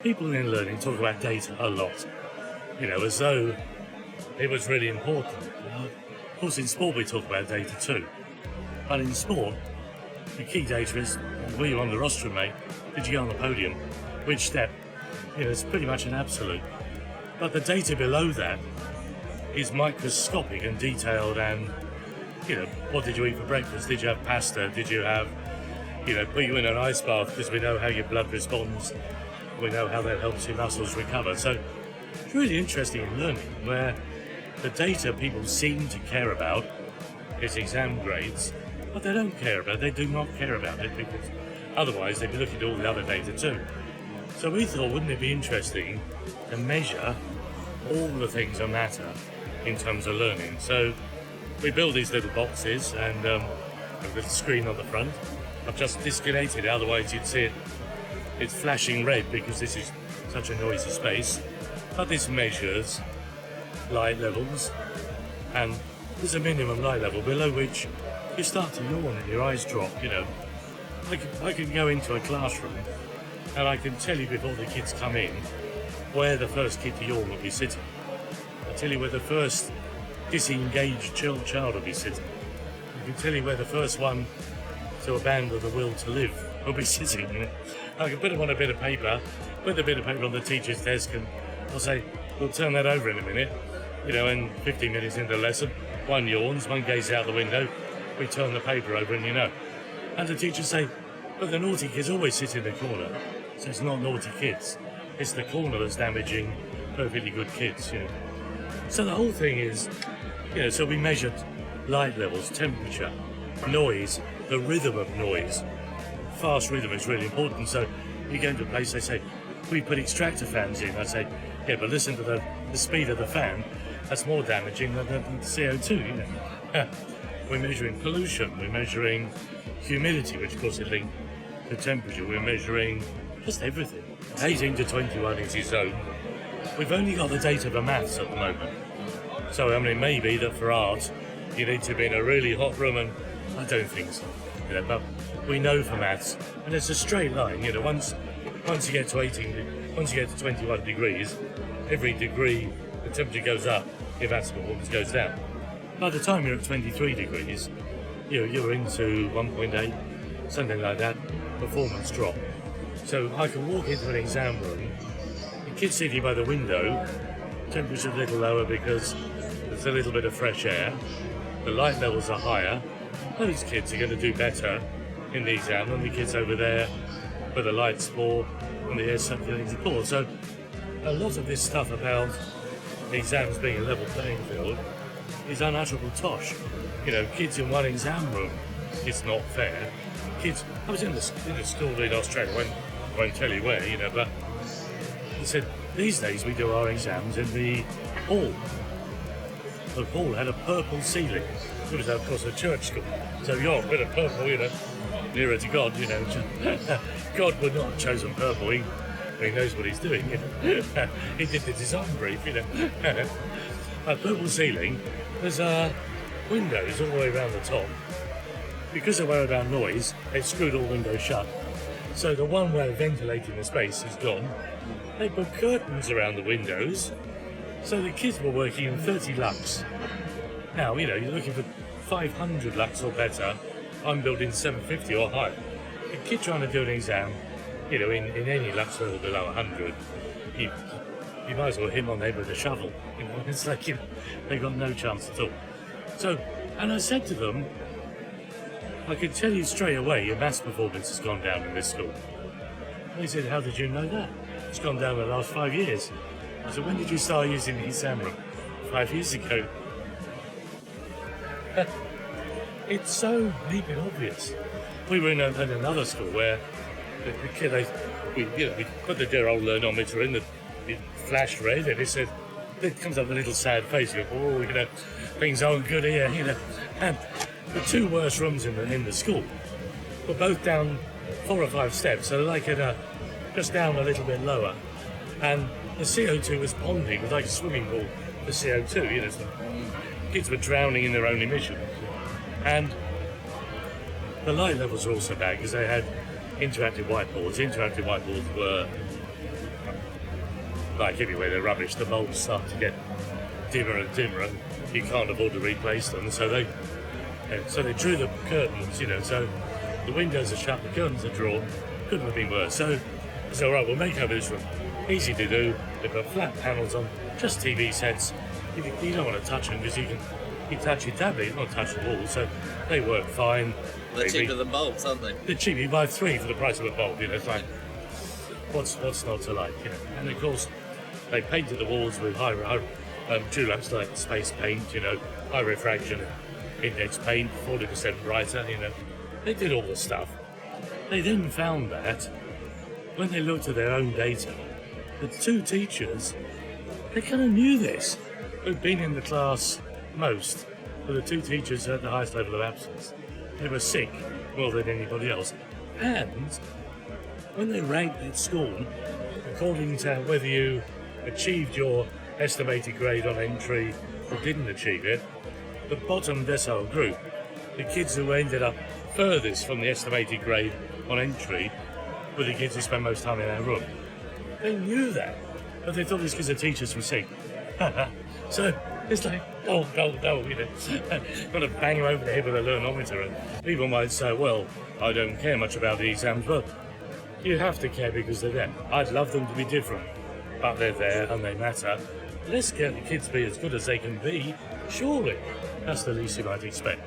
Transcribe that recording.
People in learning talk about data a lot, as though it was really important. Of course, in sport we talk about data too. But in sport, the key data is, were you on the rostrum, mate? Did you go on the podium? Which step? It's pretty much an absolute. But the data below that is microscopic and detailed and, what did you eat for breakfast? Did you have pasta? Did you have, put you in an ice bath because we know how your blood responds. We know how that helps your muscles recover. So it's really interesting in learning where the data people seem to care about is exam grades, but they don't care about it. They do not care about it because otherwise they'd be looking at all the other data too. So we thought, wouldn't it be interesting to measure all the things that matter in terms of learning? So we build these little boxes and a little screen on the front. I've just disconnected it, otherwise you'd see it. It's flashing red because this is such a noisy space. But this measures light levels, and there's a minimum light level below which you start to yawn and your eyes drop. I can go into a classroom and I can tell you before the kids come in where the first kid to yawn will be sitting. I tell you where the first disengaged child will be sitting. I can tell you where the first one to abandon the will to live will be sitting. I can put them on a bit of paper, put the bit of paper on the teacher's desk, and I'll say, we'll turn that over in a minute. And 15 minutes into the lesson, one yawns, one gazes out the window, we turn the paper over and And the teachers say, but the naughty kids always sit in the corner. So it's not naughty kids, it's the corner that's damaging perfectly good kids, So the whole thing is, so we measured light levels, temperature, noise, the rhythm of noise. Fast rhythm is really important. So you go into a place, they say, we put extractor fans in. I say, yeah, but listen to the speed of the fan. That's more damaging than the CO2, We're measuring pollution. We're measuring humidity, which of course is linked to temperature. We're measuring just everything. 18 to 21 is your zone. We've only got the data for maths at the moment. So, it may be that for art, you need to be in a really hot room, and I don't think so. But we know for maths, and it's a straight line. Once you get to 18, once you get to 21 degrees, every degree the temperature goes up, your maths performance goes down. By the time you're at 23 degrees, you're into 1.8, something like that, performance drop. So I can walk into an exam room, the kids sitting by the window, temperature's a little lower because there's a little bit of fresh air, the light levels are higher. Those kids are going to do better in the exam than the kids over there where the light's poor and the air circulating poor. So a lot of this stuff about the exams being a level playing field is unutterable tosh. Kids in one exam room, it's not fair. Kids, I was in a school in Australia, I won't tell you where, but they said, these days we do our exams in the hall. The hall had a purple ceiling. It was, of course, a church school. So you're a bit of purple, nearer to God, God would not have chosen purple. He knows what he's doing. He did the design brief, A purple ceiling, there's windows all the way around the top. Because they're worried about noise, they screwed all windows shut. So the one way of ventilating the space is gone. They put curtains around the windows, so the kids were working in 30 lux. Now, you're looking for 500 lux or better. I'm building 750 or higher. A kid trying to do an exam, in any lux level below 100, you might as well hit him on the head with a shovel. It's like, they've got no chance at all. So, and I said to them, I can tell you straight away your maths performance has gone down in this school. They said, how did you know that? It's gone down in the last 5 years. I said, when did you start using the exam room? 5 years ago. It's so bleeping obvious. We were in another school where the kid, we put the dear old learnometer in, it flashed red, and it comes up a little sad face. You go, things aren't good here, And the two worst rooms in the school were both down 4 or 5 steps, so like just down a little bit lower. And the CO2 was ponding, it was like a swimming pool for CO2, so kids were drowning in their own emissions. And the light levels were also bad because they had interactive whiteboards. Interactive whiteboards were like everywhere they're rubbish, the bulbs start to get dimmer and dimmer, and you can't afford to replace them. So they drew the curtains, so the windows are shut, the curtains are drawn. Couldn't have been worse. So right, we'll make over this room. Easy to do. They've got flat panels on, just TV sets. You don't want to touch them because you touch your tablet, you don't want to touch the wall. So they work fine. They're cheaper than bulbs, aren't they? They're cheap. You buy 3 for the price of a bulb. It's like, what's not to like? And of course, they painted the walls with high Dulux, like space paint. High refraction index paint, 40% brighter. They did all the stuff. They then found that when they looked at their own data, the 2 teachers, they kind of knew this, who'd been in the class most, but the 2 teachers had the highest level of absence. They were sick more than anybody else. And when they ranked at school, according to whether you achieved your estimated grade on entry or didn't achieve it, the bottom decile group, the kids who ended up furthest from the estimated grade on entry, were the kids who spent most time in our room. They knew that, but they thought these kids are teachers from sick. So it's like, no, got to bang them over the head with a learnometer. And people might say, well, I don't care much about the exams. Well, you have to care because they're there. I'd love them to be different, but they're there and they matter. Let's get the kids to be as good as they can be, surely. That's the least you might expect.